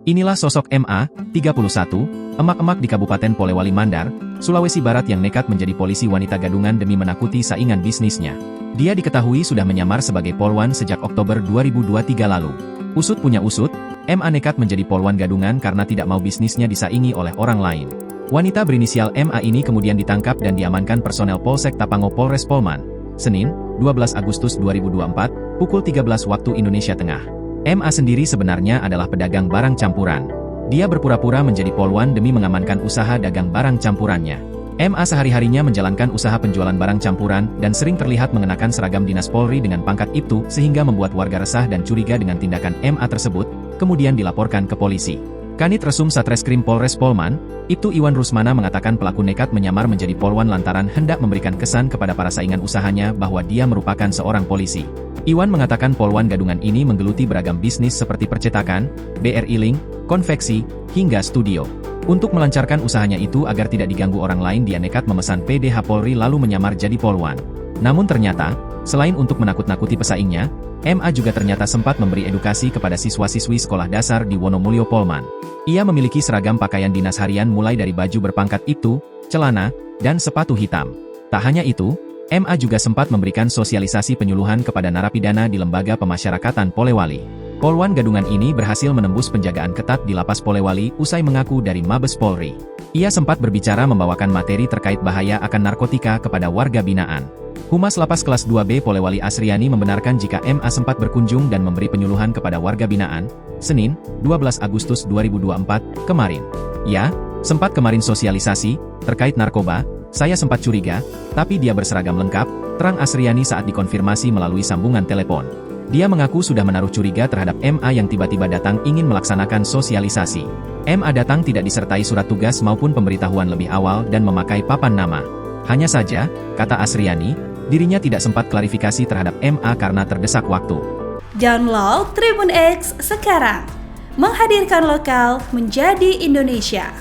Inilah sosok MA, 31, emak-emak di Kabupaten Polewali Mandar, Sulawesi Barat yang nekat menjadi polisi wanita gadungan demi menakuti saingan bisnisnya. Dia diketahui sudah menyamar sebagai polwan sejak Oktober 2023 lalu. Usut punya usut, MA nekat menjadi polwan gadungan karena tidak mau bisnisnya disaingi oleh orang lain. Wanita berinisial MA ini kemudian ditangkap dan diamankan personel Polsek Tapango Polres Polman, Senin, 12 Agustus 2024, pukul 13 waktu Indonesia Tengah. MA sendiri sebenarnya adalah pedagang barang campuran. Dia berpura-pura menjadi polwan demi mengamankan usaha dagang barang campurannya. MA sehari-harinya menjalankan usaha penjualan barang campuran dan sering terlihat mengenakan seragam dinas Polri dengan pangkat Ibtu sehingga membuat warga resah dan curiga dengan tindakan MA tersebut, kemudian dilaporkan ke polisi. Kanit Resum Satreskrim Polres Polman, Ibtu Iwan Rusmana mengatakan pelaku nekat menyamar menjadi polwan lantaran hendak memberikan kesan kepada para saingan usahanya bahwa dia merupakan seorang polisi. Iwan mengatakan polwan gadungan ini menggeluti beragam bisnis seperti percetakan, BRI Link, konveksi, hingga studio. Untuk melancarkan usahanya itu agar tidak diganggu orang lain, dia nekat memesan PDH Polri lalu menyamar jadi polwan. Namun ternyata, selain untuk menakut-nakuti pesaingnya, MA juga ternyata sempat memberi edukasi kepada siswa-siswi sekolah dasar di Wonomulyo Polman. Ia memiliki seragam pakaian dinas harian mulai dari baju berpangkat Ibtu, celana, dan sepatu hitam. Tak hanya itu, MA juga sempat memberikan sosialisasi penyuluhan kepada narapidana di Lembaga Pemasyarakatan Polewali. Polwan gadungan ini berhasil menembus penjagaan ketat di Lapas Polewali usai mengaku dari Mabes Polri. Ia sempat berbicara membawakan materi terkait bahaya akan narkotika kepada warga binaan. Humas Lapas Kelas 2B Polewali Asriani membenarkan jika MA sempat berkunjung dan memberi penyuluhan kepada warga binaan, Senin, 12 Agustus 2024, kemarin. Ya, sempat kemarin sosialisasi, terkait narkoba, saya sempat curiga, tapi dia berseragam lengkap, terang Asriani saat dikonfirmasi melalui sambungan telepon. Dia mengaku sudah menaruh curiga terhadap MA yang tiba-tiba datang ingin melaksanakan sosialisasi. MA datang tidak disertai surat tugas maupun pemberitahuan lebih awal dan memakai papan nama. Hanya saja, kata Asriani, dirinya tidak sempat klarifikasi terhadap MA karena terdesak waktu. Download Tribun X sekarang, menghadirkan lokal menjadi Indonesia.